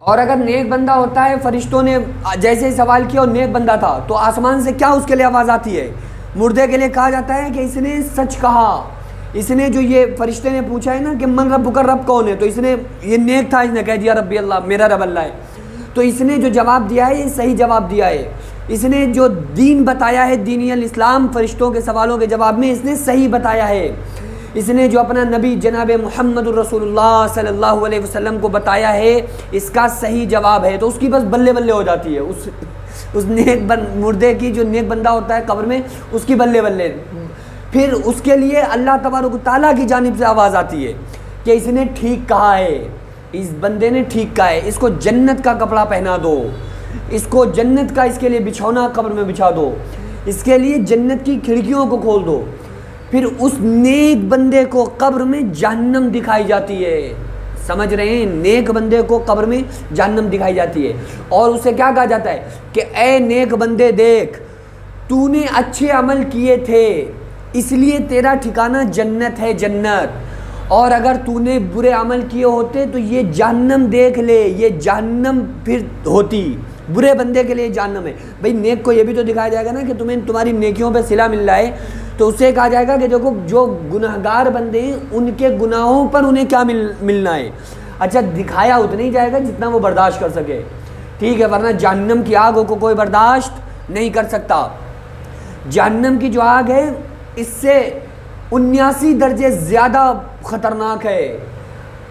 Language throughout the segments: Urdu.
اور اگر نیک بندہ ہوتا ہے، فرشتوں نے جیسے ہی سوال کیا اور نیک بندہ تھا، تو آسمان سے کیا اس کے لیے آواز آتی ہے؟ مردے کے لیے کہا جاتا ہے کہ اس نے سچ کہا، اس نے جو یہ فرشتے نے پوچھا ہے نا کہ من ربک، رب کون ہے، تو اس نے یہ نیک تھا، اس نے کہہ دیا ربی اللہ، میرا رب اللہ ہے، تو اس نے جو جواب دیا ہے یہ صحیح جواب دیا ہے، اس نے جو دین بتایا ہے، دینی الاسلام، فرشتوں کے سوالوں کے جواب میں اس نے صحیح بتایا ہے، اس نے جو اپنا نبی جناب محمد الرسول اللہ صلی اللہ علیہ وسلم کو بتایا ہے اس کا صحیح جواب ہے، تو اس کی بس بلے بلے ہو جاتی ہے، اس نیک مردے کی، جو نیک بندہ ہوتا ہے قبر میں، اس کی بلے بلے، پھر اس کے لیے اللہ تبارک و تعالیٰ کی جانب سے آواز آتی ہے کہ اس نے ٹھیک کہا ہے، اس بندے نے ٹھیک کہا ہے، اس کو جنت کا کپڑا پہنا دو، اس کو جنت کا، اس کے لیے بچھونا قبر میں بچھا دو، اس کے لیے جنت کی کھڑکیوں کو کھول دو، پھر اس نیک بندے کو قبر میں جہنم دکھائی جاتی ہے، سمجھ رہے ہیں؟ نیک بندے کو قبر میں جہنم دکھائی جاتی ہے، اور اسے کیا کہا جاتا ہے کہ اے نیک بندے دیکھ، تو نے اچھے عمل کیے تھے اس لیے تیرا ٹھکانہ جنت ہے، جنت، اور اگر تو نے برے عمل کیے ہوتے تو یہ جہنم دیکھ لے، یہ جہنم پھر ہوتی، برے بندے کے لیے جہنم ہے۔ بھئی نیک کو یہ بھی تو دکھایا جائے گا نا کہ تمہیں تمہاری نیکیوں پہ صلہ مل رہا ہے، تو اسے کہا جائے گا کہ دیکھو جو گناہگار بندے ہیں ان کے گناہوں پر انہیں کیا ملنا ہے، اچھا دکھایا اتنا ہی جائے گا جتنا وہ برداشت کر سکے، ٹھیک ہے، ورنہ جہنم کی آگ کو کوئی برداشت نہیں کر سکتا۔ جہنم کی جو آگ ہے اس سے 79 درجے زیادہ خطرناک ہے۔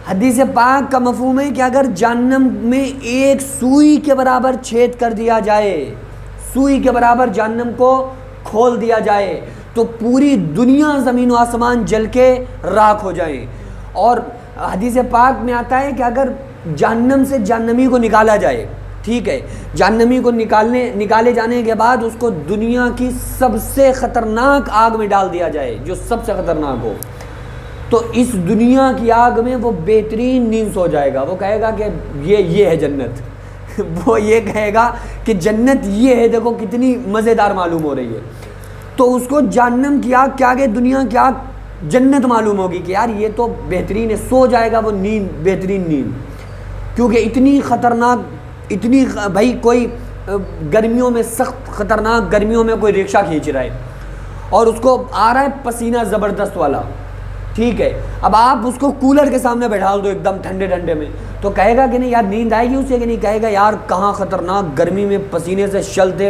حدیث پاک کا مفہوم ہے کہ اگر جہنم میں ایک سوئی کے برابر چھید کر دیا جائے، سوئی کے برابر جہنم کو کھول دیا جائے تو پوری دنیا زمین و آسمان جل کے راکھ ہو جائیں، اور حدیث پاک میں آتا ہے کہ اگر جہنم سے جہنمی کو نکالا جائے، ٹھیک ہے، جہنمی کو نکالے جانے کے بعد اس کو دنیا کی سب سے خطرناک آگ میں ڈال دیا جائے، جو سب سے خطرناک ہو، تو اس دنیا کی آگ میں وہ بہترین نیند سو جائے گا، وہ کہے گا کہ یہ ہے جنت وہ یہ کہے گا کہ جنت یہ ہے، دیکھو کتنی مزیدار معلوم ہو رہی ہے، تو اس کو جہنم کی آگ کے آگے دنیا کی آگ جنت معلوم ہوگی کہ یار یہ تو بہترین ہے، سو جائے گا وہ نیند، بہترین نیند، کیونکہ اتنی خطرناک، اتنی بھائی کوئی گرمیوں میں، سخت خطرناک گرمیوں میں کوئی رکشہ کھینچ رہا ہے اور اس کو آ رہا ہے پسینہ زبردست والا، ٹھیک ہے، اب آپ اس کو کولر کے سامنے بیٹھا دو ایک دم ٹھنڈے ٹھنڈے میں، تو کہے گا کہ نہیں یار نیند آئے گی اسے، کہ نہیں کہے گا یار کہاں خطرناک گرمی میں پسینے سے شلتے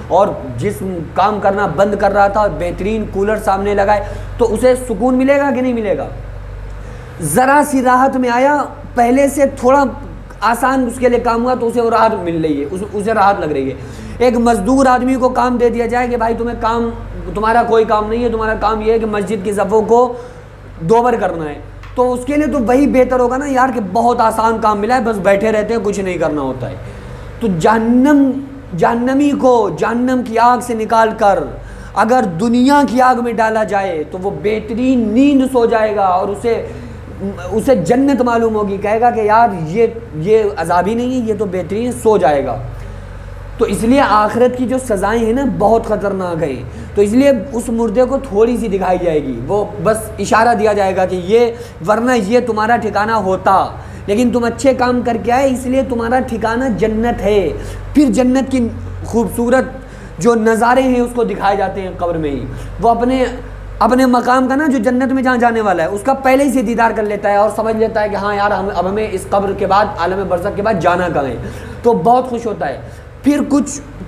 اور جسم کام کرنا بند کر رہا تھا، بہترین کولر سامنے لگائے، تو اسے سکون ملے گا کہ نہیں ملے گا؟ ذرا سی راحت میں آیا، پہلے سے تھوڑا آسان اس کے لیے کام ہوا تو اسے وہ راحت مل رہی ہے، اسے راحت لگ رہی ہے۔ ایک مزدور آدمی کو کام دے دیا جائے کہ بھائی تمہارا کوئی کام نہیں ہے، تمہارا کام یہ ہے کہ مسجد کی صفوں کو دوبر کرنا ہے، تو اس کے لیے تو وہی بہتر ہوگا نا یار کہ بہت آسان کام ملا ہے، بس بیٹھے رہتے ہیں، کچھ نہیں کرنا ہوتا ہے۔ تو جہنمی کو جہنم کی آگ سے نکال کر اگر دنیا کی آگ میں ڈالا جائے تو وہ بہترین نیند سو جائے گا، اور اسے جنت معلوم ہوگی، کہے گا کہ یار یہ عذاب ہی نہیں ہے، یہ تو بہترین سو جائے گا۔ تو اس لیے آخرت کی جو سزائیں ہیں نا بہت خطرناک ہیں، تو اس لیے اس مردے کو تھوڑی سی دکھائی جائے گی، وہ بس اشارہ دیا جائے گا کہ یہ، ورنہ یہ تمہارا ٹھکانہ ہوتا، لیکن تم اچھے کام کر کے آئے اس لیے تمہارا ٹھکانہ جنت ہے۔ پھر جنت کی خوبصورت جو نظارے ہیں اس کو دکھائے جاتے ہیں قبر میں ہی، وہ اپنے مقام کا نا، جو جنت میں جہاں جانے والا ہے اس کا پہلے ہی سے دیدار کر لیتا ہے اور سمجھ لیتا ہے کہ ہاں یار اب ہمیں اس قبر کے بعد، عالم برزخ کے بعد جانا کہاں ہے، تو بہت خوش ہوتا ہے۔ پھر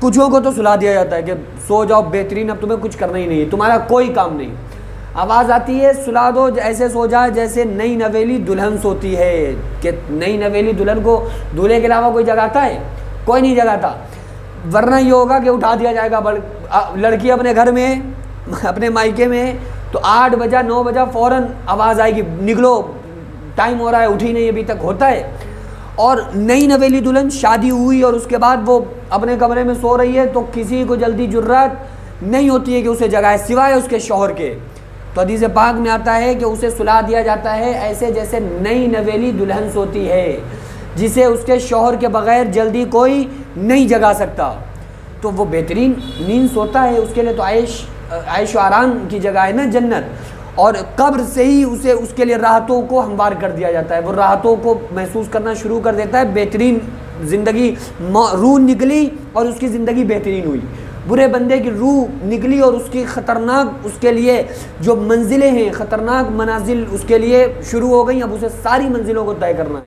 کچھوں کو تو سلا دیا جاتا ہے کہ سو جاؤ بہترین، اب تمہیں کچھ کرنا ہی نہیں ہے، تمہارا کوئی کام نہیں، آواز آتی ہے سلا دو، ایسے سو جائے جیسے نئی نویلی دلہن سوتی ہے، کہ نئی نویلی دلہن کو دولہے کے علاوہ کوئی جگاتا ہے؟ کوئی نہیں جگاتا، ورنہ یہ ہوگا کہ اٹھا دیا جائے گا، لڑکی اپنے گھر میں، اپنے مائکے میں، تو 8 بجا 9 بجا فوراً آواز آئے گی نکلو، ٹائم ہو رہا ہے، اٹھی نہیں ابھی تک، ہوتا ہے۔ اور نئی نویلی دلہن شادی ہوئی اور اس کے بعد وہ اپنے کمرے میں سو رہی ہے تو کسی کو جلدی جرات نہیں ہوتی ہے کہ اسے جگائے سوائے اس کے شوہر کے، تو حدیث پاک میں آتا ہے کہ اسے سلا دیا جاتا ہے ایسے جیسے نئی نویلی دلہن سوتی ہے، جسے اس کے شوہر کے بغیر جلدی کوئی نہیں جگا سکتا، تو وہ بہترین نیند سوتا ہے، اس کے لیے تو عیش و آرام کی جگہ ہے نا جنت، اور قبر سے ہی اس کے لیے راحتوں کو ہموار کر دیا جاتا ہے، وہ راحتوں کو محسوس کرنا شروع کر دیتا ہے، بہترین زندگی روح نکلی اور اس کی زندگی بہترین ہوئی. برے بندے کی روح نکلی اور اس کی خطرناک اس کے لیے جو منزلیں ہیں خطرناک منازل اس کے لیے شروع ہو گئیں. اب اسے ساری منزلوں کو طے کرنا ہے.